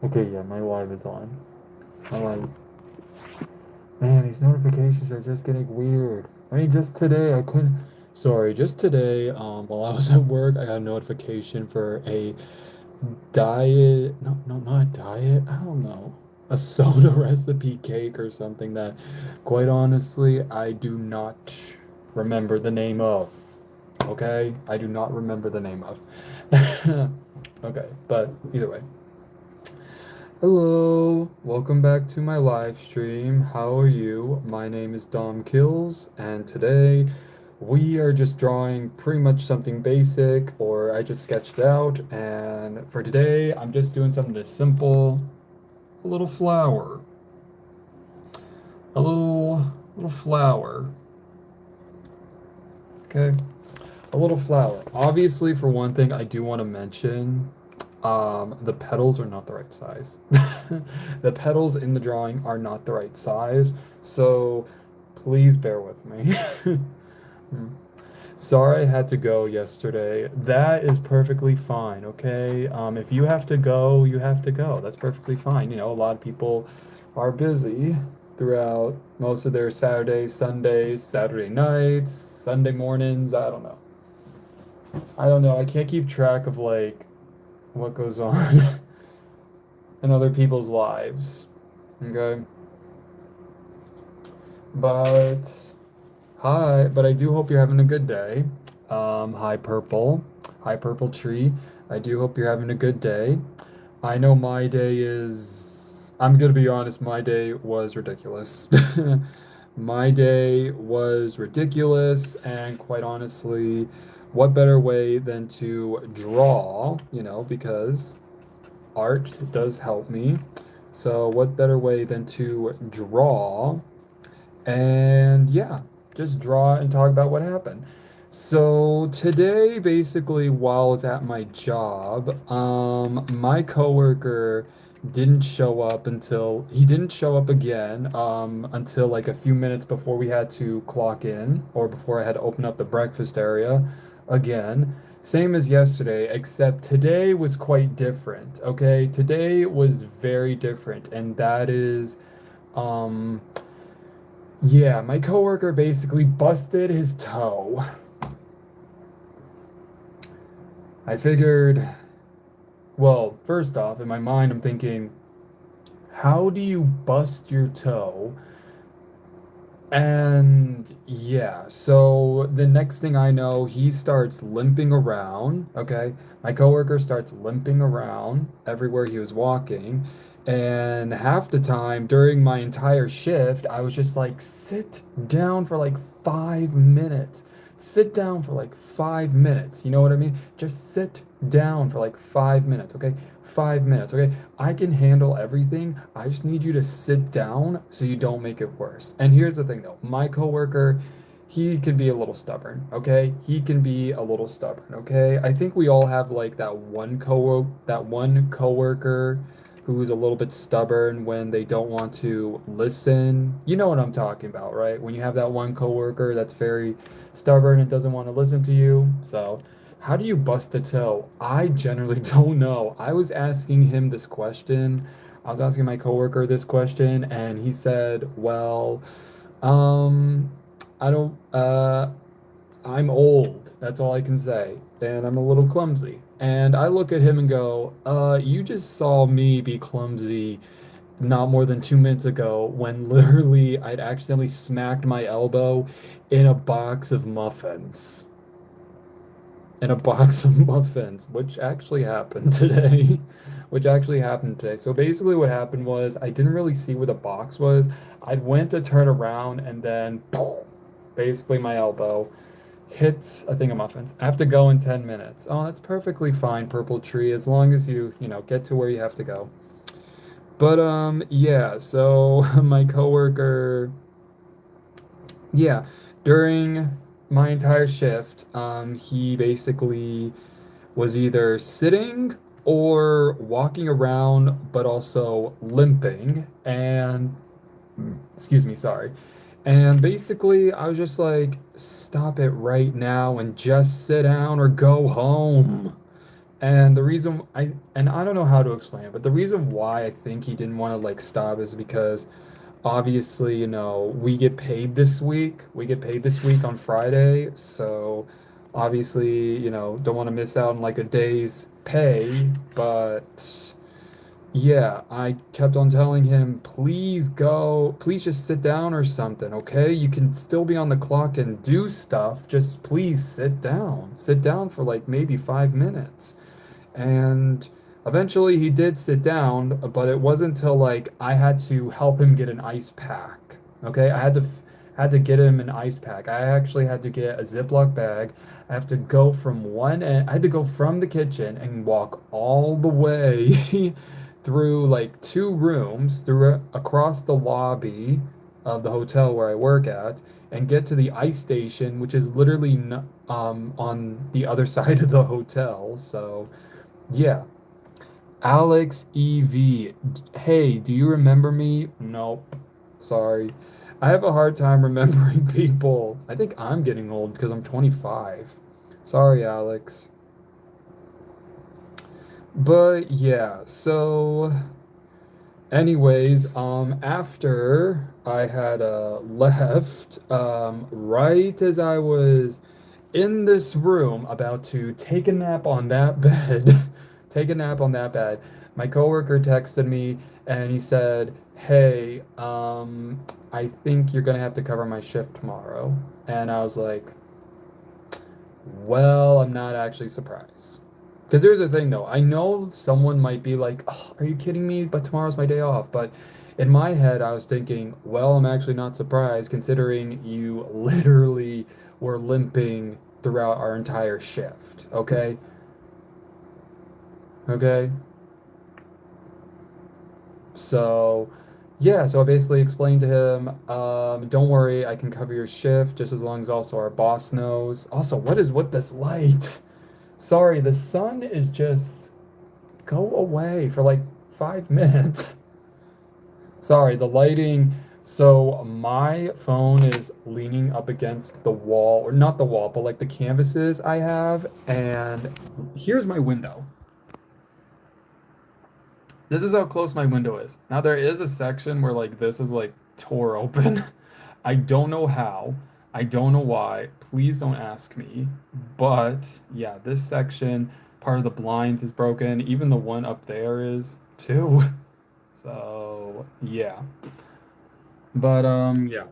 Okay, yeah, my live is on. My live. Man, these notifications are just getting weird. I mean, just today I couldn't. Sorry, just today, while I was at work, I got a notification for a diet. No, no, not a diet. I don't know. A soda recipe cake or something that, quite honestly, I do not remember the name of. Okay? I do not remember the name of. Okay, but either way. Hello, welcome back to my live stream. How are you? My name is Dom Kills, and today we are just drawing pretty much something basic, or I just sketched it out. And for today, I'm just doing something just simple, a little flower, a little flower. Okay, a little flower. Obviously, for one thing, I do want to mention the petals are not the right size. The petals in the drawing are not the right size, so please bear with me. Hmm. Sorry I had to go yesterday. That is perfectly fine, okay? If you have to go, you have to go. That's perfectly fine. You know, a lot of people are busy throughout most of their Saturdays, Sundays, Saturday nights, Sunday mornings. I don't know. I don't know. I can't keep track of like what goes on in other people's lives. Okay? But but I do hope you're having a good day. Hi Purple. Hi Purple Tree. I do hope you're having a good day. I know my day is I'm gonna be honest, my day was ridiculous. My day was ridiculous, and quite honestly, what better way than to draw, because art does help me. So, what better way than to draw and yeah, just draw and talk about what happened. So, today, basically, while I was at my job, my coworker didn't show up until he didn't show up again until like a few minutes before we had to clock in or before I had to open up the breakfast area again. Same as yesterday, except today was quite different. Okay, today was very different, and that is, um, yeah, my coworker basically busted his toe. I figured, well, first off, in my mind, I'm thinking, how do you bust your toe? And yeah, so the next thing I know, he starts limping around. Okay. My coworker starts limping around everywhere he was walking. And half the time during my entire shift, I was just like, sit down for like 5 minutes. Sit down for like 5 minutes. You know what I mean? Just sit down for like 5 minutes. Okay. 5 minutes. Okay. I can handle everything. I just need you to sit down so you don't make it worse. And here's the thing though, my coworker, he can be a little stubborn, okay? He can be a little stubborn, okay? I think we all have like that one coworker who's a little bit stubborn when they don't want to listen. You know what I'm talking about, right? When you have that one coworker that's very stubborn and doesn't want to listen to you. So, how do you bust a toe? I generally don't know. I was asking him this question. I was asking my coworker this question, and he said, "Well, um, I don't. I'm old. That's all I can say, and I'm a little clumsy." And I look at him and go, you just saw me be clumsy not more than 2 minutes ago when literally I'd accidentally smacked my elbow in a box of muffins." In a box of muffins, which actually happened today. Which actually happened today. So basically what happened was I didn't really see where the box was. I went to turn around and then basically my elbow hit a thing of muffins. I have to go in 10 minutes. Oh, that's perfectly fine, Purple Tree, as long as you get to where you have to go. But yeah, so my coworker, yeah, during my entire shift, he basically was either sitting or walking around, but also limping. And, excuse me, sorry. And basically, I was just like, stop it right now and just sit down or go home. And the reason I don't know how to explain it, but the reason why I think he didn't want to like stop is because obviously, we get paid this week. We get paid this week on Friday, so obviously, don't want to miss out on like a day's pay, but yeah, I kept on telling him, please go, please just sit down or something, okay? You can still be on the clock and do stuff, just please sit down. Sit down for like maybe 5 minutes. And eventually he did sit down, but it wasn't until like I had to help him get an ice pack. Okay, I had to get him an ice pack. I actually had to get a Ziploc bag. I have to go from one end. I had to go from the kitchen and walk all the way through like two rooms, through across the lobby of the hotel where I work at, and get to the ice station, which is literally on the other side of the hotel. So. Yeah. Alex EV. Hey, do you remember me? Nope. Sorry. I have a hard time remembering people. I think I'm getting old because I'm 25. Sorry, Alex. But yeah, so anyways, after I had left, right as I was in this room about to take a nap on that bed, take a nap on that bed, my coworker texted me and he said, "Hey, I think you're gonna have to cover my shift tomorrow." And I was like, "Well, I'm not actually surprised." Because here's the thing though, I know someone might be like, "Oh, are you kidding me? But tomorrow's my day off." But in my head, I was thinking, well, I'm actually not surprised considering you literally were limping throughout our entire shift. Okay? Okay? So, yeah, so I basically explained to him, don't worry, I can cover your shift just as long as also our boss knows. Also, what is with this light? Sorry, the sun is just go away for like 5 minutes. Sorry, the lighting. So my phone is leaning up against the wall, or not the wall, but like the canvases I have. And here's my window. This is how close my window is. Now there is a section where like this is like tore open. I don't know how. I don't know why. Please don't ask me. But yeah, this section, part of the blinds is broken. Even the one up there is too. So yeah. But yeah.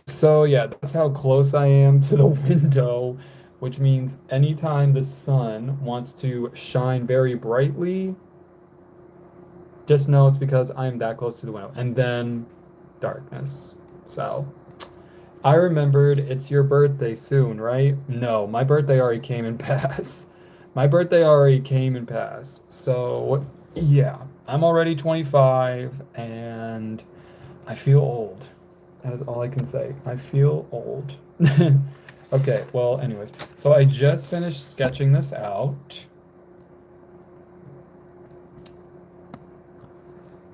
So yeah, that's how close I am to the window, which means anytime the sun wants to shine very brightly, just know it's because I'm that close to the window. And then darkness. So I remembered it's your birthday soon, right? No, my birthday already came and passed. My birthday already came and passed. So yeah, I'm already 25 and I feel old. That is all I can say. I feel old. Okay, well, anyways, so I just finished sketching this out.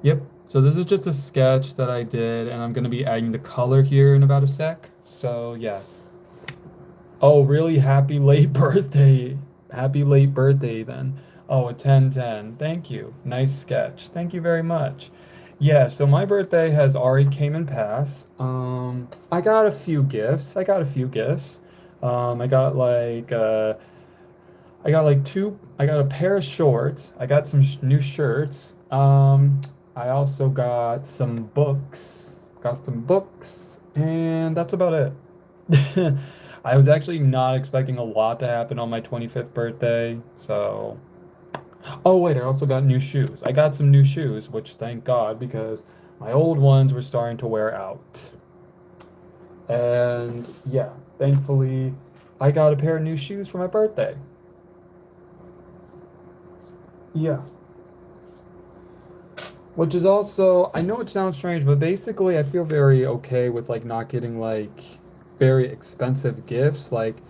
Yep, so this is just a sketch that I did, and I'm gonna be adding the color here in about a sec. So yeah. Oh, really happy late birthday. Happy late birthday then. Oh, a 1010. Thank you. Nice sketch. Thank you very much. Yeah, so my birthday has already came and passed. I got a few gifts. I got a few gifts. I got like I got a pair of shorts. I got some new shirts. I also got some books. Got some books, and that's about it. I was actually not expecting a lot to happen on my 25th birthday, so. Oh, wait, I also got new shoes. I got some new shoes, which thank God, because my old ones were starting to wear out. And yeah, thankfully, I got a pair of new shoes for my birthday. Yeah. Which is also, I know it sounds strange, but basically, I feel very okay with like not getting like very expensive gifts. Like,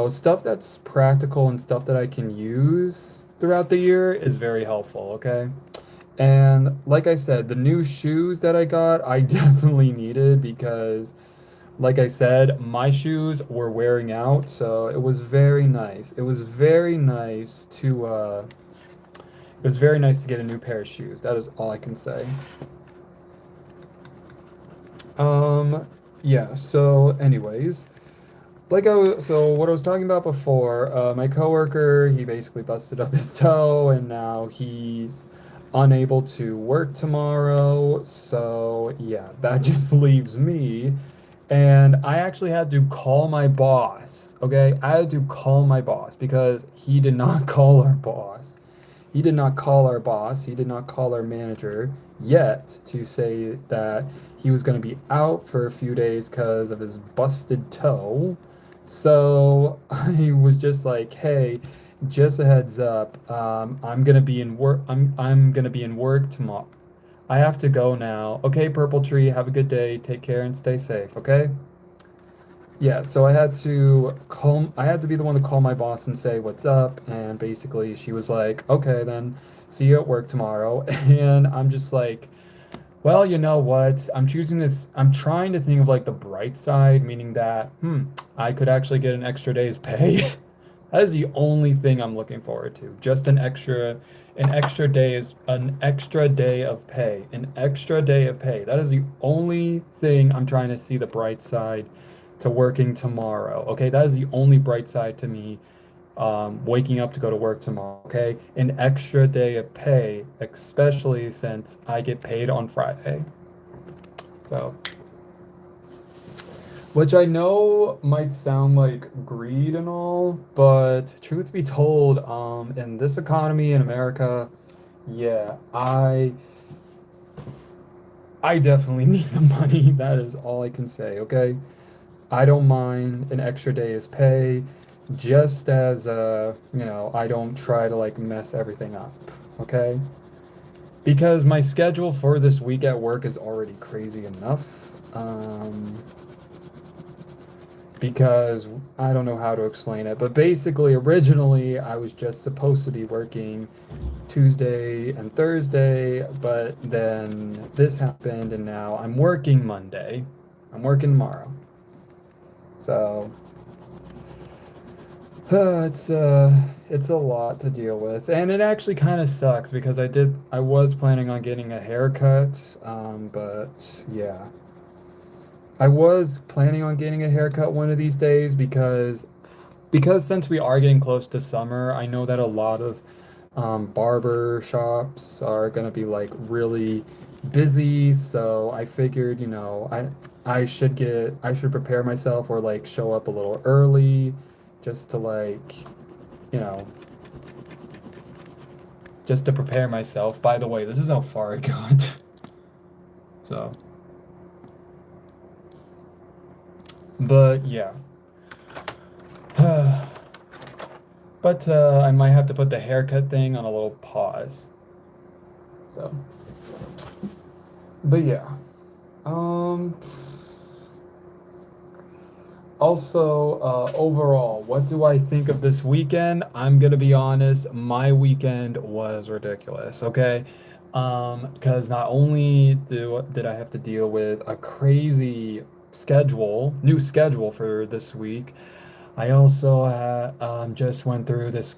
stuff that's practical and stuff that I can use throughout the year is very helpful, okay? And like I said, the new shoes that I got, I definitely needed because Like I said, my shoes were wearing out, so it was very nice. It was very nice to get a new pair of shoes. That is all I can say. Um, yeah, so anyways, so what I was talking about before, my coworker, he basically busted up his toe and now he's unable to work tomorrow. So yeah, that just leaves me. And I actually had to call my boss, okay? I had to call my boss because he did not call our boss. He did not call our boss. He did not call our manager yet to say that he was going to be out for a few days because of his busted toe. So I was just like, "Hey, just a heads up. I'm gonna be in work. I'm gonna be in work tomorrow. I have to go now. Okay, Purple Tree. Have a good day. Take care and stay safe. Okay." Yeah, so I had to be the one to call my boss and say what's up, and basically she was like, "Okay, then see you at work tomorrow." And I'm just like, "Well, you know what? I'm trying to think of like the bright side, meaning that I could actually get an extra day's pay." That is the only thing I'm looking forward to. Just an extra day of pay. An extra day of pay. That is the only thing I'm trying to see the bright side to working tomorrow. Okay, that is the only bright side to me waking up to go to work tomorrow. Okay, an extra day of pay, especially since I get paid on Friday. So, which I know might sound like greed and all, but truth be told, in this economy in America, yeah, I definitely need the money. That is all I can say, okay? I don't mind an extra day's pay, just as I don't try to like mess everything up, okay? Because my schedule for this week at work is already crazy enough. Because I don't know how to explain it, but basically, originally, I was just supposed to be working Tuesday and Thursday, but then this happened, and now I'm working Monday. I'm working tomorrow. So, it's a lot to deal with, and it actually kind of sucks because I was planning on getting a haircut, but yeah. I was planning on getting a haircut one of these days because since we are getting close to summer, I know that a lot of barber shops are gonna be like really busy. So I figured, I should prepare myself or like show up a little early just to you know, just to prepare myself. By the way, this is how far I got. So, but yeah. But I might have to put the haircut thing on a little pause. So, but yeah. Um, Also, overall, what do I think of this weekend? I'm gonna be honest, my weekend was ridiculous, okay? Because not only did I have to deal with a crazy new schedule for this week, I also just went through these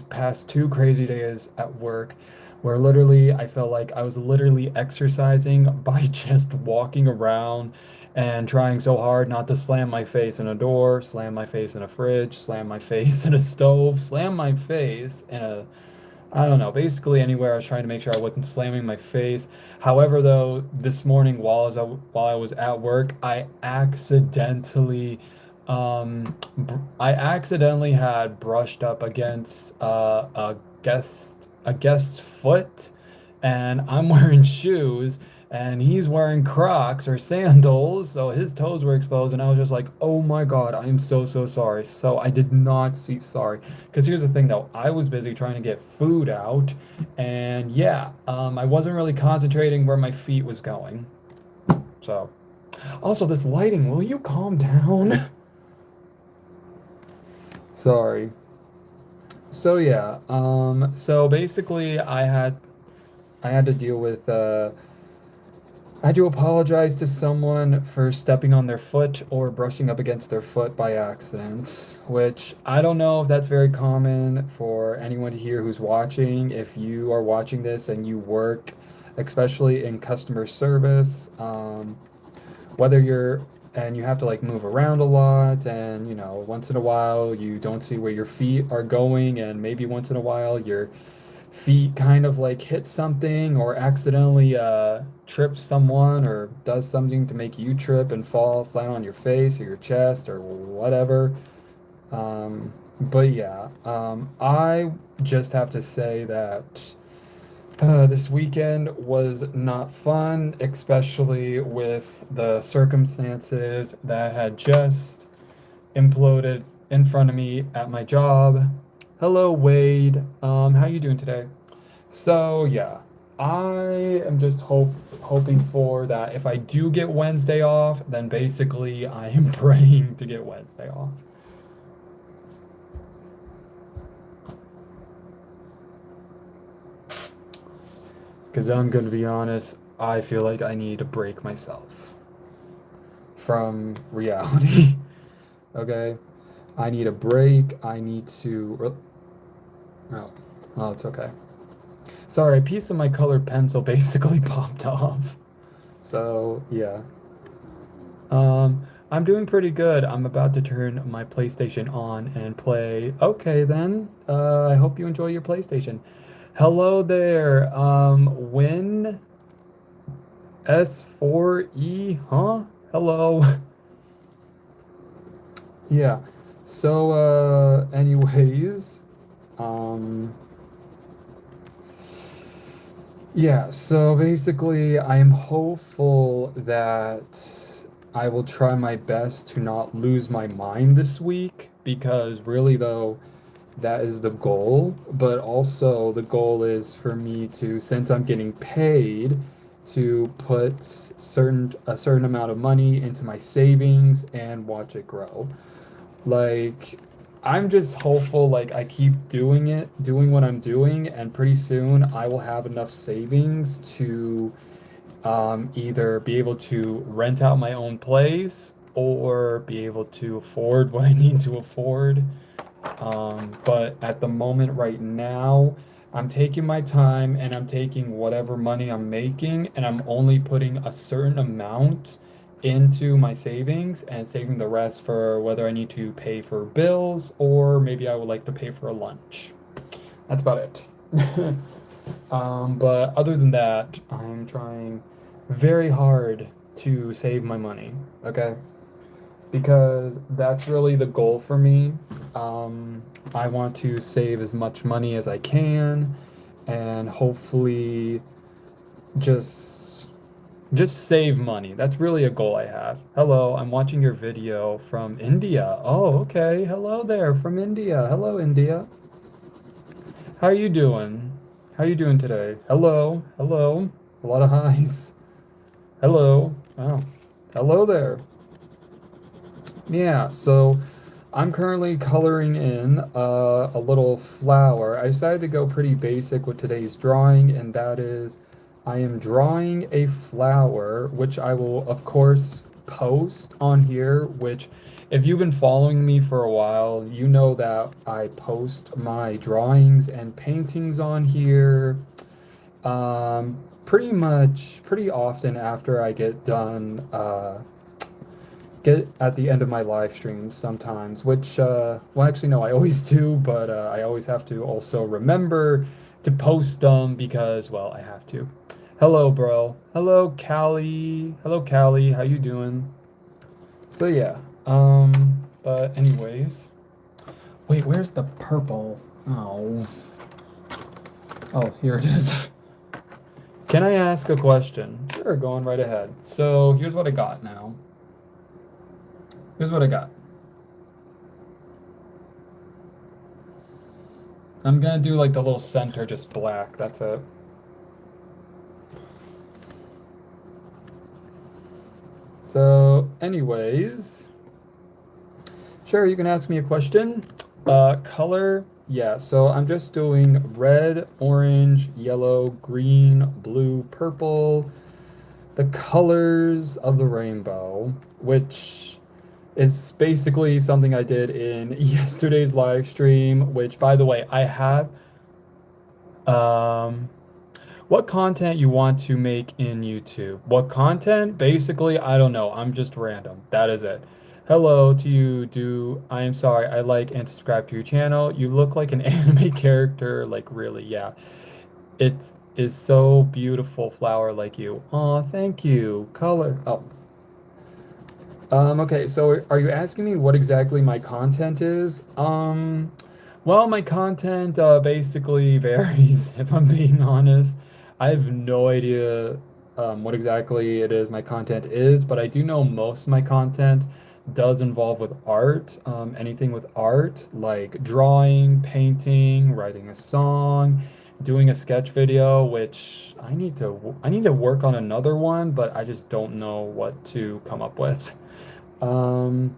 past 2 crazy days at work, where literally I felt like I was literally exercising by just walking around and trying so hard not to slam my face in a door, slam my face in a fridge, slam my face in a stove, slam my face in I don't know, basically anywhere I was trying to make sure I wasn't slamming my face. However, though, this morning while I was at work, I accidentally had brushed up against a guest's foot, and I'm wearing shoes, and he's wearing Crocs or sandals, so his toes were exposed, and I was just like, "Oh my God, I'm so sorry." So I did not see sorry, because here's the thing though, I was busy trying to get food out, and yeah, I wasn't really concentrating where my feet was going. So, also this lighting, will you calm down? Sorry. So yeah, so basically I had to deal with I do apologize to someone for stepping on their foot or brushing up against their foot by accident, which I don't know if that's very common for anyone here who's watching. If you are watching this and you work, especially in customer service, whether you're and you have to like move around a lot and once in a while you don't see where your feet are going and maybe once in a while your feet kind of like hit something or accidentally trip someone or does something to make you trip and fall flat on your face or your chest or whatever. But yeah, I just have to say that this weekend was not fun, especially with the circumstances that had just imploded in front of me at my job. Hello, Wade. How you doing today? So yeah, I am just hoping for that. If I do get Wednesday off, then basically I am praying to get Wednesday off. Because I'm going to be honest, I feel like I need to break myself from reality. Okay? I need a break. I need to. Oh, it's okay. Sorry, a piece of my colored pencil basically popped off. So, yeah. I'm doing pretty good. I'm about to turn my PlayStation on and play. Okay, then. I hope you enjoy your PlayStation. Hello there. Win S4E, huh? Hello. Yeah. So, anyways, um, yeah, so basically, I am hopeful that I will try my best to not lose my mind this week because really, though, that is the goal. But also, the goal is for me to, since I'm getting paid, to put a certain amount of money into my savings and watch it grow. Like, I'm just hopeful, like, I keep doing what I'm doing, and pretty soon I will have enough savings to either be able to rent out my own place or be able to afford what I need to afford. But at the moment right now, I'm taking my time and I'm taking whatever money I'm making and I'm only putting a certain amount into my savings and saving the rest for whether I need to pay for bills or maybe I would like to pay for a lunch. That's about it. But other than that, I'm trying very hard to save my money, okay? Because that's really the goal for me. I want to save as much money as I can and hopefully just save money. That's really a goal I have. Hello, I'm watching your video from India. Oh, okay. Hello there from India. Hello, India. How are you doing? How are you doing today? Hello. Hello. A lot of highs. Hello. Oh. Hello there. Yeah, so I'm currently coloring in a little flower. I decided to go pretty basic with today's drawing, and that is I am drawing a flower, which I will, of course, post on here, which if you've been following me for a while, you know that I post my drawings and paintings on here pretty often after I get done get at the end of my live streams sometimes, which, well, actually, no, I always do, but I always have to also remember to post them because, well, I have to. Hello, bro. Hello, Callie. Hello, Callie. How you doing? So, yeah. But anyways. Wait, where's the purple? Oh. Oh, here it is. Can I ask a question? Sure, going right ahead. So, here's what I got now. Here's what I got. I'm gonna do like the little center just black, that's it. So anyways, sure, you can ask me a question. Color, yeah, so I'm just doing red, orange, yellow, green, blue, purple, the colors of the rainbow, which is basically something I did in yesterday's live stream, which, by the way, I have. Um, what content you want to make in YouTube? What content? Basically, I don't know. I'm just random. That is it. Hello to you, I am sorry, I like and subscribe to your channel. You look like an anime character, like really, yeah. It is so beautiful, flower like you. Aw, thank you. Color. Oh. Okay, so are you asking me what exactly my content is? Well, my content basically varies, if I'm being honest. I have no idea what exactly it is my content is, but I do know most of my content does involve with art. Anything with art, like drawing, painting, writing a song, doing a sketch video, which I need to work on another one, but I just don't know what to come up with. Um,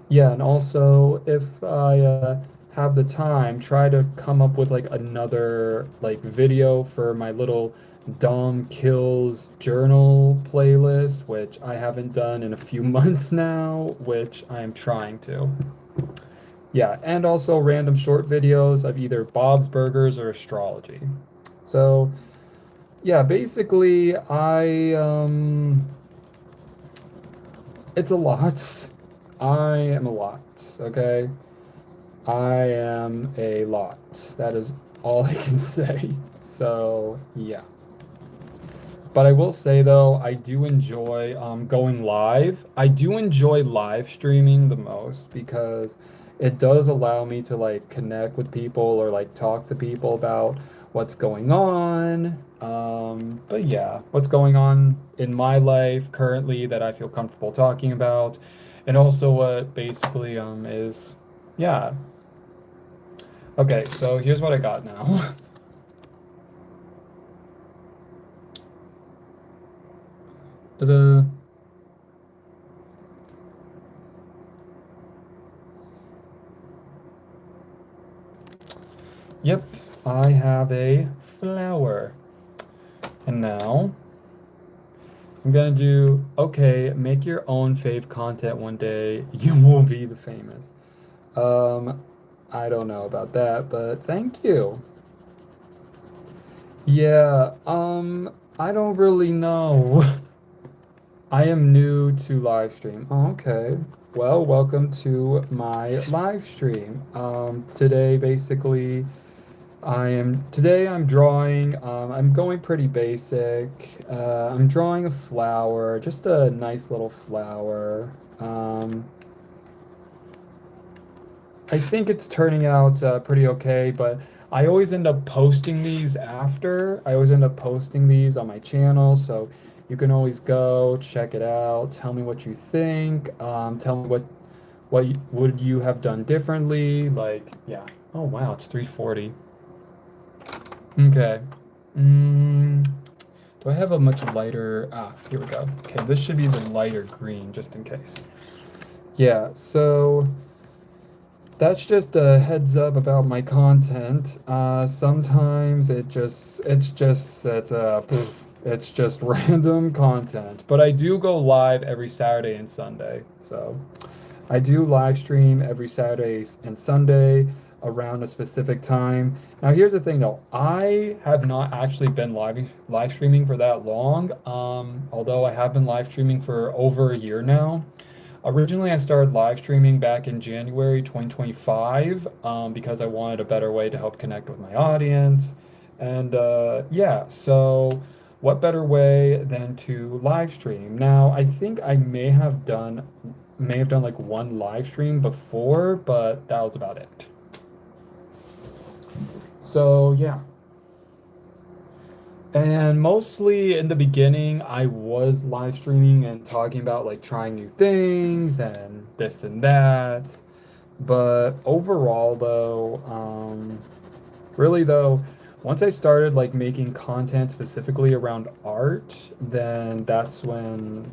yeah, and also if I have the time, try to come up with like another like video for my little Dom Kills journal playlist, which I haven't done in a few months now, which I am trying to. Yeah, and also random short videos of either Bob's Burgers or astrology. So, yeah, basically it's a lot. I am a lot, okay? I am a lot. That is all I can say. So, yeah. But I will say though, I do enjoy going live. I do enjoy live streaming the most because it does allow me to like connect with people or like talk to people about what's going on. But yeah, what's going on in my life currently that I feel comfortable talking about. And also what basically is, yeah. Okay, so here's what I got now. Ta-da. Yep, I have a flower. And now I'm gonna do, okay, make your own fave content one day. You will be the famous. Um, I don't know about that, but thank you. Yeah, I don't really know. I am new to live stream. Oh, okay. Well, welcome to my live stream. Today basically today I'm drawing, I'm going pretty basic. I'm drawing a flower, just a nice little flower. I think it's turning out pretty okay, but I always end up posting these after. I always end up posting these on my channel, so you can always go check it out. Tell me what you think. Tell me would you have done differently? Like, yeah. Oh wow, it's 3:40. Okay. Do I have a much lighter? Ah, here we go. Okay, this should be the lighter green, just in case. Yeah, so that's just a heads up about my content. Sometimes it's just random content. But I do go live every Saturday and Sunday. So I do live stream every Saturday and Sunday around a specific time. Now here's the thing though, I have not actually been live streaming for that long. Although I have been live streaming for over a year now. Originally, I started live streaming back in January 2025 because I wanted a better way to help connect with my audience. And yeah, so what better way than to live stream? Now, I think I may have done like one live stream before, but that was about it. So yeah. And mostly in the beginning, I was live streaming and talking about like trying new things and this and that. But overall, though, really though, once I started like making content specifically around art, then that's when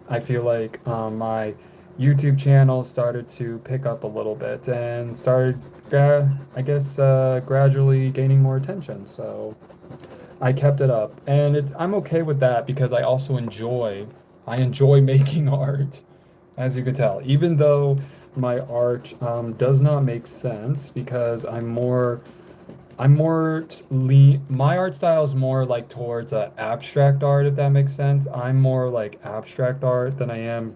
I feel like my YouTube channel started to pick up a little bit and started, I guess, gradually gaining more attention. So I kept it up, and I'm okay with that because I enjoy making art, as you could tell, even though my art does not make sense because I'm more lean. My art style is more like towards abstract art, if that makes sense. I'm more like abstract art than I am,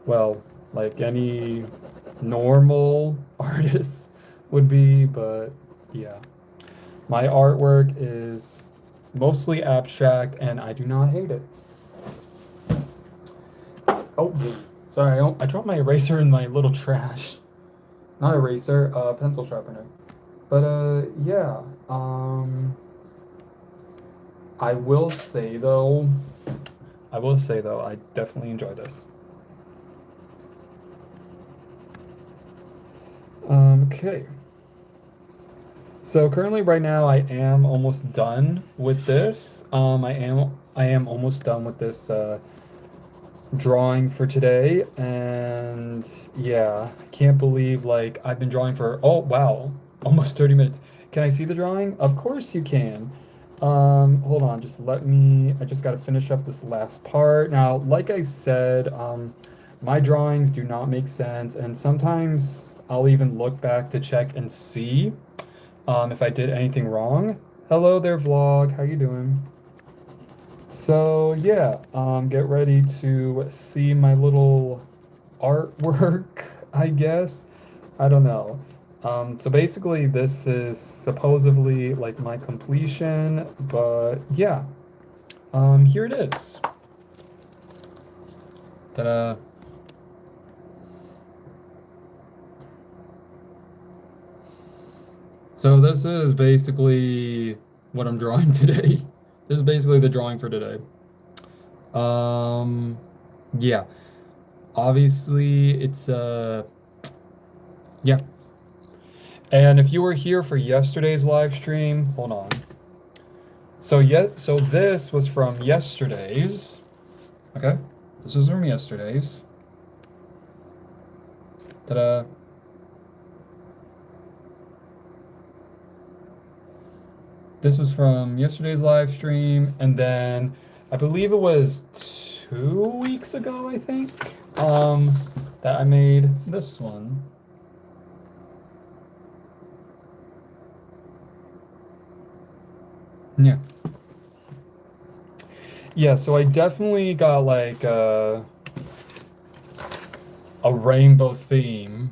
well, like any normal artist would be, but yeah. My artwork is mostly abstract and I do not hate it. Oh, sorry, I dropped my eraser in my little trash. Not eraser, pencil sharpener. But yeah. I will say though, I definitely enjoy this. Okay. So currently right now I am almost done with this. I am almost done with this drawing for today, and yeah, I can't believe like I've been drawing for, oh wow, almost 30 minutes. Can I see the drawing? Of course you can. Hold on, I just got to finish up this last part. Now, like I said, my drawings do not make sense, and sometimes I'll even look back to check and see if I did anything wrong. Hello there, vlog. How you doing? So yeah, get ready to see my little artwork, I guess. I don't know. So basically, this is supposedly like my completion, but yeah, here it is. Ta-da. So this is basically what I'm drawing today. This is basically the drawing for today. Yeah. Obviously, it's yeah. And if you were here for yesterday's live stream, hold on. So this was from yesterday's. Okay. This was from yesterday's. Ta-da. This was from yesterday's live stream, and then I believe it was 2 weeks ago, I think, that I made this one. Yeah. Yeah, so I definitely got like a rainbow theme.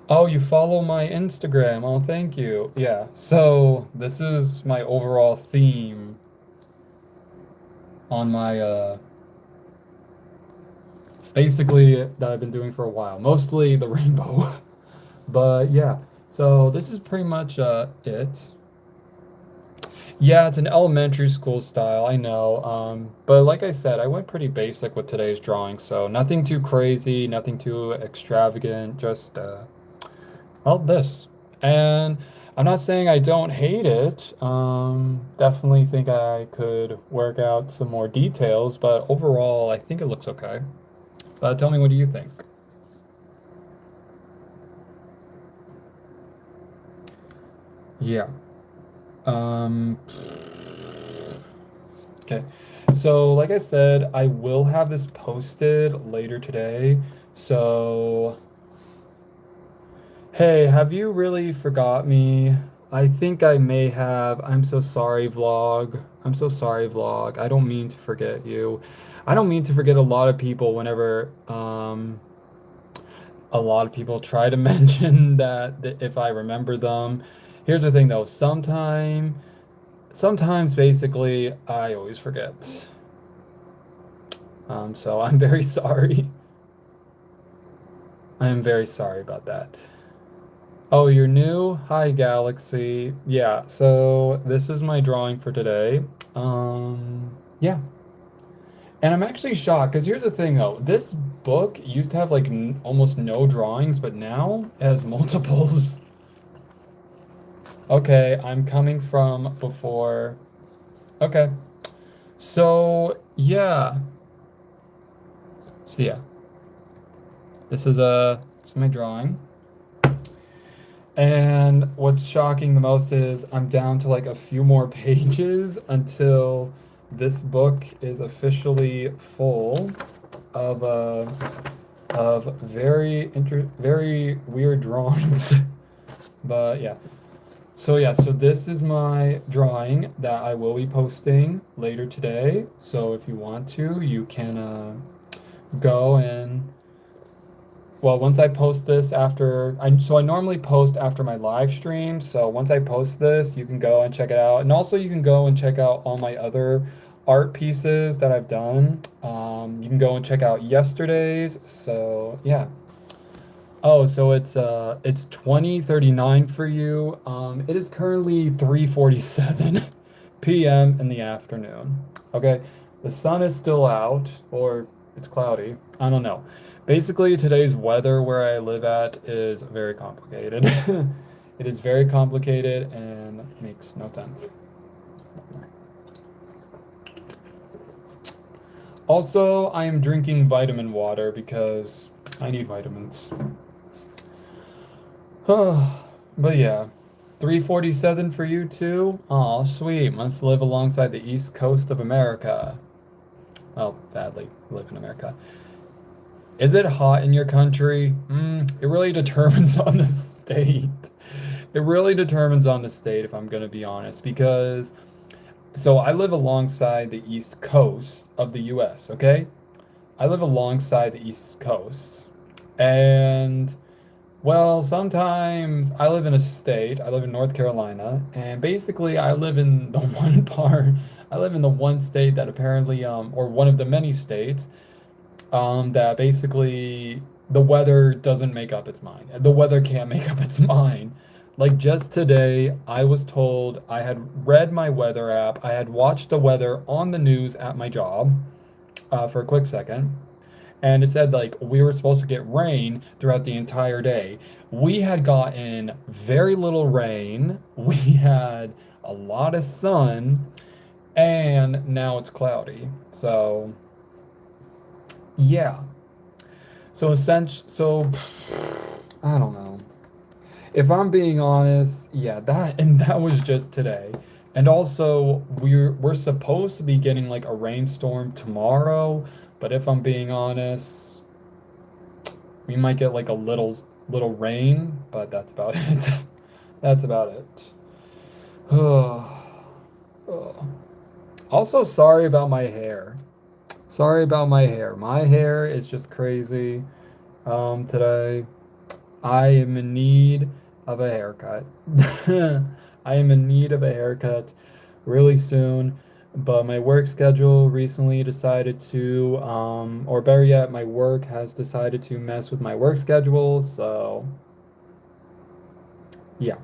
Oh, you follow my Instagram. Oh, thank you. Yeah, so this is my overall theme on my basically that I've been doing for a while. Mostly the rainbow. But yeah, so this is pretty much it. Yeah, it's an elementary school style, I know. But like I said, I went pretty basic with today's drawing, so nothing too crazy, nothing too extravagant, just well, this. And I'm not saying I don't hate it. Definitely think I could work out some more details, but overall, I think it looks okay. Tell me, what do you think? Yeah. Um, okay. So, like I said, I will have this posted later today. So, hey, have you really forgot me? I think I may have. I'm so sorry, vlog. I'm so sorry, vlog. I don't mean to forget you. I don't mean to forget a lot of people whenever a lot of people try to mention that if I remember them. Here's the thing though, sometimes basically I always forget. So I'm very sorry. I am very sorry about that. Oh, you're new? Hi, Galaxy. Yeah, so this is my drawing for today. Yeah. And I'm actually shocked because here's the thing though. This book used to have like almost no drawings, but now it has multiples. Okay, I'm coming from before. Okay. So, yeah. So, yeah. This is my drawing. And what's shocking the most is I'm down to like a few more pages until this book is officially full of very weird drawings. But yeah. So yeah, so this is my drawing that I will be posting later today. So if you want to, you can go and well, once I post this so I normally post after my live stream. So once I post this, you can go and check it out. And also you can go and check out all my other art pieces that I've done. You can go and check out yesterday's. So yeah. Oh, so it's 20:39 for you. It is currently 3:47 p.m. in the afternoon. Okay. The sun is still out, or it's cloudy. I don't know. Basically, today's weather where I live at is very complicated. It is very complicated and makes no sense. Also, I am drinking vitamin water because I need vitamins. But yeah, 3:47 for you too? Aw, sweet. Must live alongside the east coast of America. Well, sadly, live in America. Is it hot in your country? It really determines on the state. It really determines on the state, if I'm gonna be honest, because so I live alongside the east coast of the US, okay? I live alongside the east coast. And well, sometimes I live in a state, I live in North Carolina, and basically I live in the one part, I live in the one state that apparently, or one of the many states, that basically the weather doesn't make up its mind. The weather can't make up its mind. Like just today, I was told I had read my weather app, I had watched the weather on the news at my job, for a quick second, and it said like we were supposed to get rain throughout the entire day. We had gotten very little rain, we had a lot of sun, and now it's cloudy. So, yeah. So I don't know. If I'm being honest, yeah, that was just today. And also we're supposed to be getting like a rainstorm tomorrow, but if I'm being honest, we might get like a little rain, but that's about it. That's about it. Also, sorry about my hair. Sorry about my hair. My hair is just crazy today. I am in need of a haircut. I am in need of a haircut really soon, but my work schedule recently decided to, or better yet, my work has decided to mess with my work schedule, so yeah.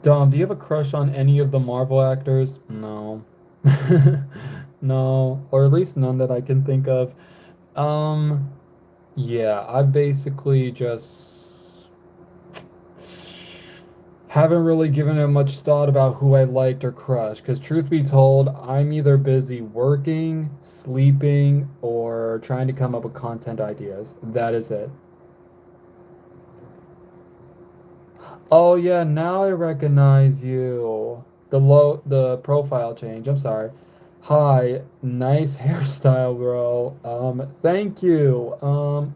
Dom, do you have a crush on any of the Marvel actors? No. No, or at least none that I can think of. Um, yeah, I basically just haven't really given it much thought about who I liked or crushed. Because truth be told, I'm either busy working, sleeping, or trying to come up with content ideas. That is it. Oh yeah, now I recognize you. The profile change. I'm sorry. Hi, nice hairstyle, bro. Thank you.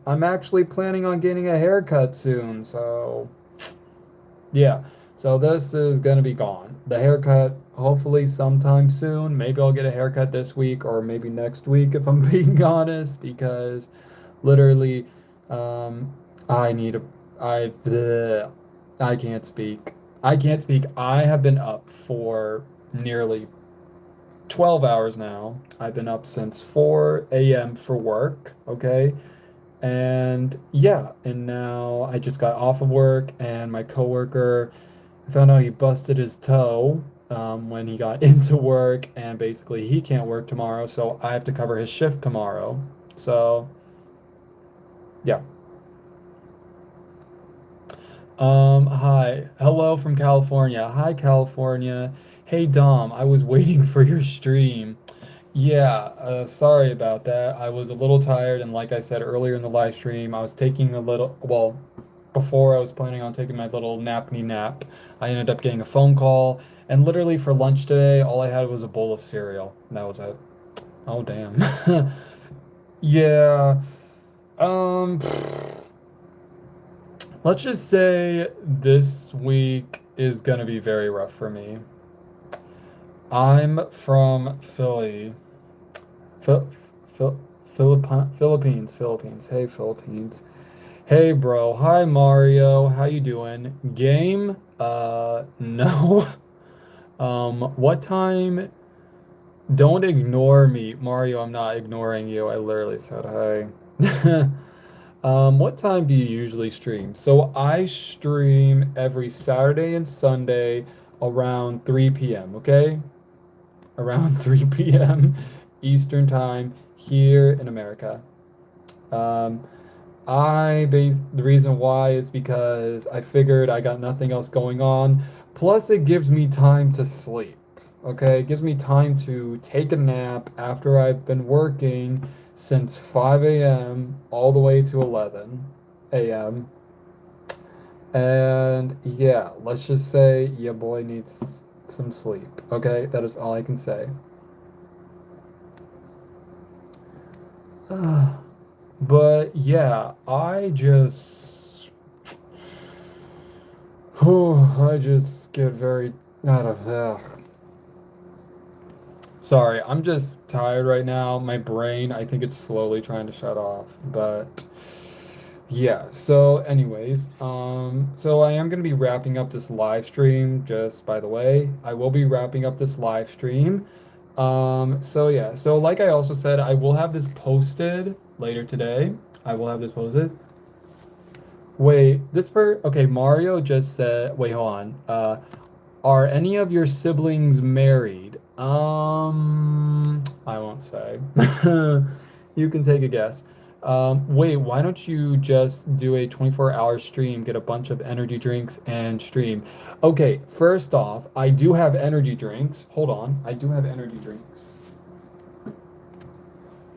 I'm actually planning on getting a haircut soon, so yeah. So this is gonna be gone. The haircut, hopefully sometime soon. Maybe I'll get a haircut this week or maybe next week if I'm being honest, because literally, um, I need a, bleh, I can't speak. I can't speak. I have been up for nearly 12 hours now. I've been up since 4 a.m. for work, okay? And yeah, and now I just got off of work, and my coworker, I found out he busted his toe when he got into work, and basically he can't work tomorrow, so I have to cover his shift tomorrow. So, yeah. Hi. Hello from California. Hi, California. Hey, Dom, I was waiting for your stream. Yeah, sorry about that. I was a little tired, and like I said earlier in the live stream, I was taking a little, well, before I was planning on taking my little nappy nap, I ended up getting a phone call, and literally for lunch today, all I had was a bowl of cereal. That was it. Oh, damn. Yeah. Um, let's just say this week is gonna be very rough for me. I'm from Philly. Phil, Philippines, Philippines. Hey, Philippines. Hey, bro. Hi, Mario. How you doing? Game? No. What time? Don't ignore me, Mario. I'm not ignoring you. I literally said hi. What time do you usually stream? So I stream every Saturday and Sunday around 3 p.m., okay? Around 3 p.m. Eastern time here in America. Um, the reason why is because I figured I got nothing else going on. Plus, it gives me time to sleep. Okay, it gives me time to take a nap after I've been working since 5 a.m. all the way to 11 a.m. And yeah, let's just say your boy needs some sleep. Okay, that is all I can say. But yeah, I just get very out of Sorry, I'm just tired right now. My brain, I think it's slowly trying to shut off. But yeah, so anyways, so I am gonna be wrapping up this live stream, just by the way. I will be wrapping up this live stream. So yeah, so like I also said, I will have this posted later today. I will have this posted. Wait, okay, Mario just said, wait, hold on. Are any of your siblings married? I won't say. You can take a guess. Wait, why don't you just do a 24-hour stream, get a bunch of energy drinks and stream? Okay, first off, I do have energy drinks. Hold on, I do have energy drinks.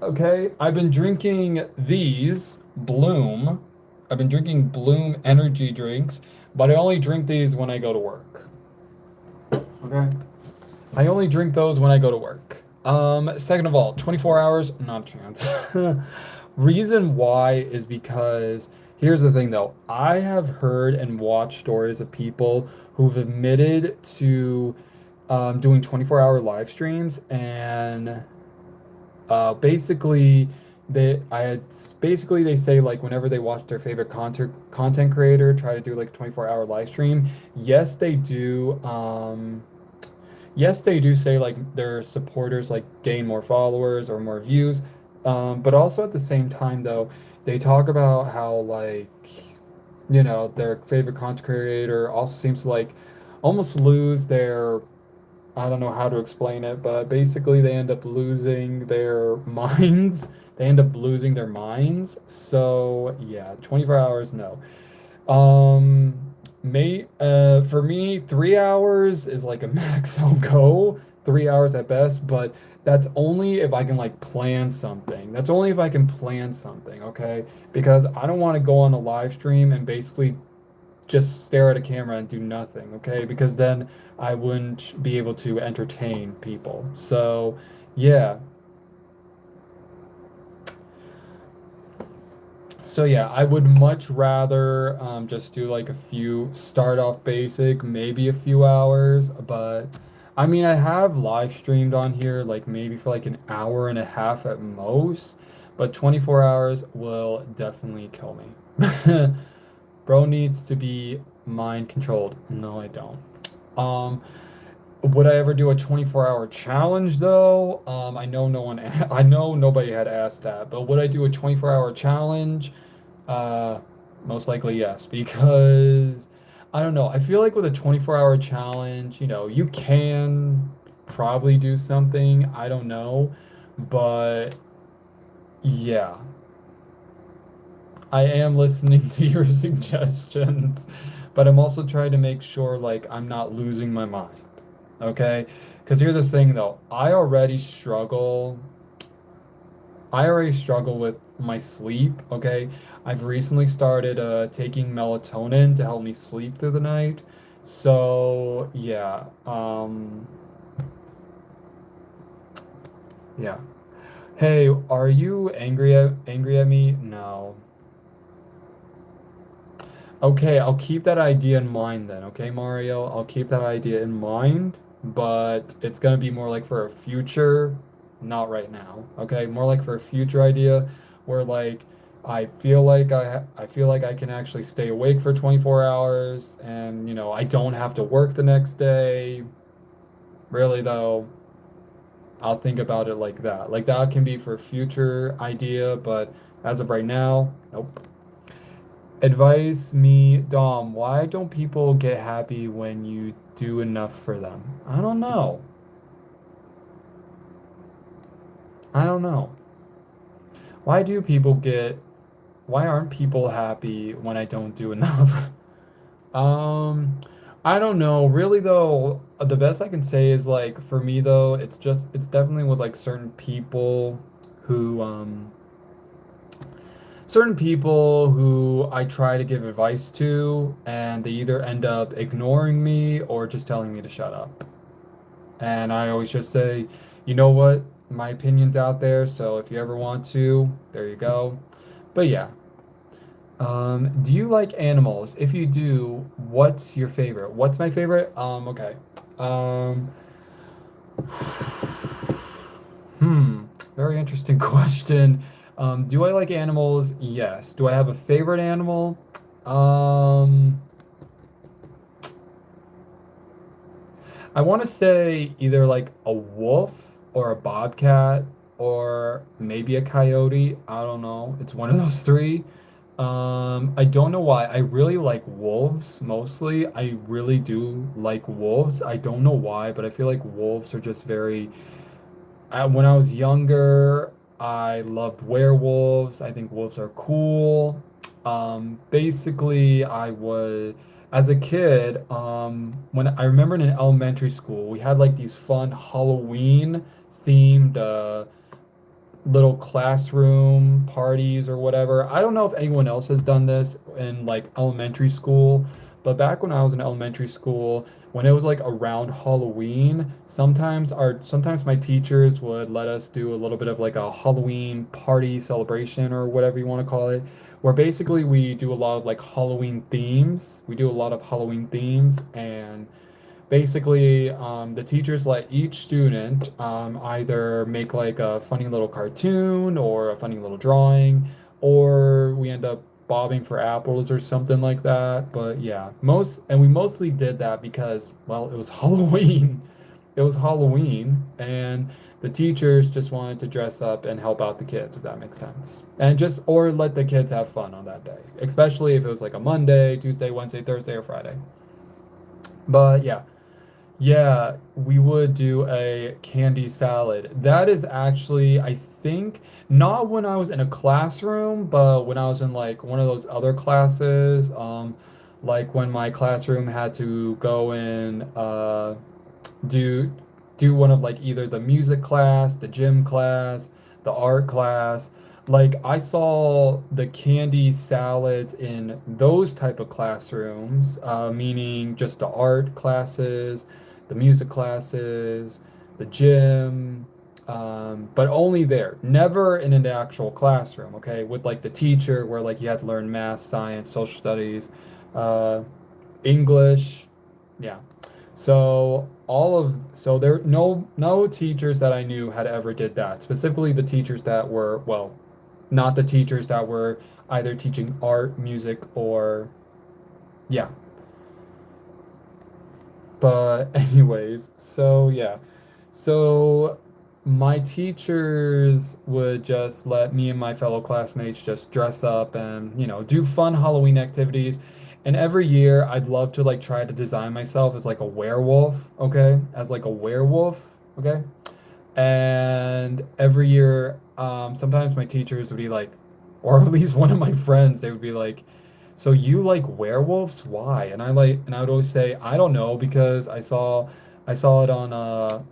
Okay, I've been drinking these Bloom. I've been drinking Bloom energy drinks, but I only drink these when I go to work. Okay. I only drink those when I go to work. Second of all, 24 hours, not a chance. Reason why is because here's the thing though. I have heard and watched stories of people who've admitted to doing 24-hour live streams and basically they say like whenever they watch their favorite content creator try to do like a 24-hour live stream, yes they do yes, they do say like their supporters like gain more followers or more views, but also at the same time though, they talk about how like their favorite content creator also seems to like almost lose their I don't know how to explain it, but basically they end up losing their minds. They end up losing their minds. So yeah, 24 hours, no. Um, for me, 3 hours is like a max I'll go. 3 hours at best, but that's only if I can like plan something. That's only if I can plan something, okay? Because I don't want to go on a live stream and basically just stare at a camera and do nothing, okay? Because then I wouldn't be able to entertain people. So, yeah. So yeah, I would much rather just do like a few start off basic, maybe a few hours, but I mean I have live streamed on here like maybe for like an hour and a half at most, but 24 hours will definitely kill me. Bro needs to be mind controlled. No, I don't. Um, would I ever do a 24-hour challenge though? I know I know nobody had asked that, but would I do a 24-hour challenge? Uh, Most likely yes, because I don't know. I feel like with a 24-hour challenge, you can probably do something. I don't know, but yeah, I am listening to your suggestions, but I'm also trying to make sure like I'm not losing my mind. Okay? Because here's the thing though, I already struggle. I already struggle with my sleep, okay? I've recently started taking melatonin to help me sleep through the night. So, yeah. Yeah. Hey, are you angry at me? No. Okay, I'll keep that idea in mind then, okay, Mario? I'll keep that idea in mind, but it's gonna be more like for a future, not right now, okay? More like for a future idea where like I feel like I can actually stay awake for 24 hours and, I don't have to work the next day. Really though, I'll think about it like that. Like that can be for future idea, but as of right now, nope. Advise me, Dom, why don't people get happy when you do enough for them? I don't know. I don't know. Why do people get, why aren't people happy when I don't do enough? Um, I don't know. Really though, the best I can say is like for me though, it's definitely with like who certain people who I try to give advice to, and they either end up ignoring me or just telling me to shut up. And I always just say, you know what? My opinion's out there, so if you ever want to, there you go. But yeah. Do you like animals? If you do, what's your favorite? What's my favorite? Okay. Um, very interesting question. Do I like animals? Yes. Do I have a favorite animal? Um, I want to say either like a wolf or a bobcat or maybe a coyote. I don't know. It's one of those three. I don't know why. I really like wolves mostly. I really do like wolves. I don't know why, but I feel like wolves are just very when I was younger, I loved werewolves. I think wolves are cool. Basically, as a kid, when I remember in elementary school, we had like these fun Halloween themed little classroom parties or whatever. I don't know if anyone else has done this in like elementary school, but back when I was in elementary school, when it was like around Halloween, sometimes my teachers would let us do a little bit of like a Halloween party celebration or whatever you want to call it, where basically we do a lot of like Halloween themes. We do a lot of Halloween themes and basically, the teachers let each student either make like a funny little cartoon or a funny little drawing, or we end up bobbing for apples or something like that. But yeah, we mostly did that because, well, it was Halloween. It was Halloween, and the teachers just wanted to dress up and help out the kids, if that makes sense. And just, or let the kids have fun on that day, especially if it was like a Monday, Tuesday, Wednesday, Thursday, or Friday. But yeah. Yeah, we would do a candy salad. That is actually, I think, not when I was in a classroom, but when I was in like one of those other classes, like when my classroom had to go and do do one of like either the music class, the gym class, the art class. Like I saw the candy salads in those type of classrooms, meaning just the art classes, the music classes, the gym, but only there, never in an actual classroom, okay, with like the teacher where like you had to learn math, science, social studies, uh, English, yeah. So there no teachers that I knew had ever did that. Specifically the teachers that were, well, not the teachers that were either teaching art, music, or yeah. But anyways, so yeah. So my teachers would just let me and my fellow classmates just dress up and, do fun Halloween activities. And every year I'd love to like try to design myself as like a werewolf, okay? As like a werewolf, okay? And every year, sometimes my teachers would be like, or at least one of my friends, they would be like, "So you like werewolves? Why?" And I would always say, "I don't know because I saw it on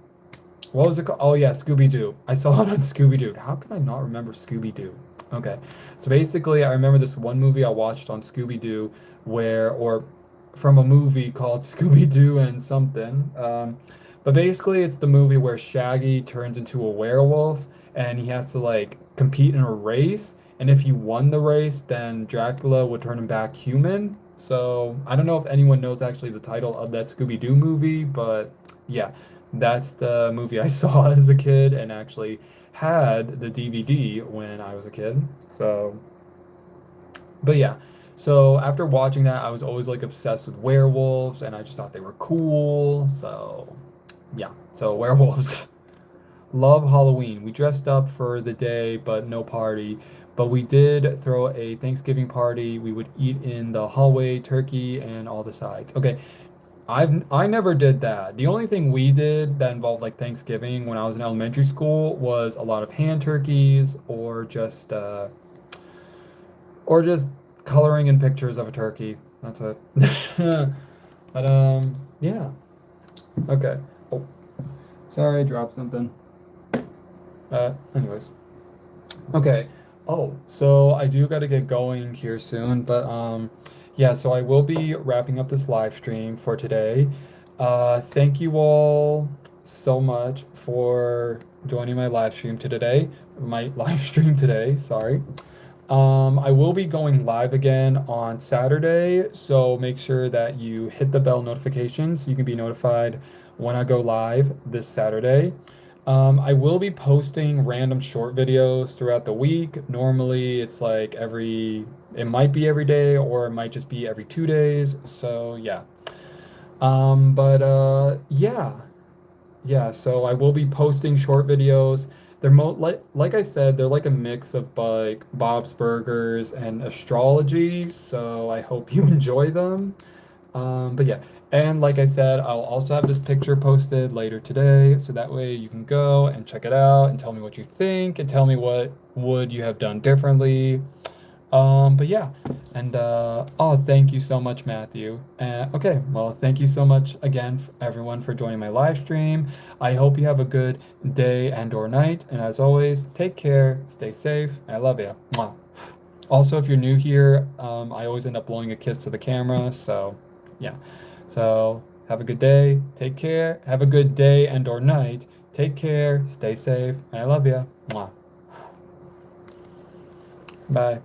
What was it called? Oh yeah, Scooby-Doo. I saw it on Scooby-Doo. How can I not remember Scooby-Doo? Okay. So basically, I remember this one movie I watched on Scooby-Doo or from a movie called Scooby-Doo and something. But basically, it's the movie where Shaggy turns into a werewolf and he has to like compete in a race. And if he won the race, then Dracula would turn him back human. So I don't know if anyone knows actually the title of that Scooby-Doo movie, but yeah. That's the movie I saw as a kid and actually had the DVD when I was a kid. So, but yeah. So after watching that, I was always like obsessed with werewolves and I just thought they were cool. So, yeah. So werewolves. Love Halloween. We dressed up for the day, but no party. But we did throw a Thanksgiving party. We would eat in the hallway, turkey and all the sides. Okay, I never did that. The only thing we did that involved like Thanksgiving when I was in elementary school was a lot of hand turkeys or just coloring in pictures of a turkey. That's it. But yeah. Okay. Oh, sorry, I dropped something. Anyways. Okay. Oh, so I do got to get going here soon, but yeah, so I will be wrapping up this live stream for today. Thank you all so much for joining my live stream to today. My live stream today, sorry. I will be going live again on Saturday, so make sure that you hit the bell notifications so you can be notified when I go live this Saturday. I will be posting random short videos throughout the week. Normally, it's like it might be every day or it might just be every 2 days. So yeah. But yeah. Yeah, so I will be posting short videos. They're like I said, they're like a mix of like Bob's Burgers and astrology, so I hope you enjoy them. But yeah, and like I said, I'll also have this picture posted later today, so that way you can go and check it out and tell me what you think and tell me what would you have done differently. But yeah, and oh, thank you so much, Matthew. Okay, well, thank you so much again, everyone, for joining my live stream. I hope you have a good day and or night, and as always, take care, stay safe. I love you. Mwah. Also, if you're new here, I always end up blowing a kiss to the camera, so yeah. So have a good day, take care, have a good day and or night, take care, stay safe, and I love you. Mwah. Bye.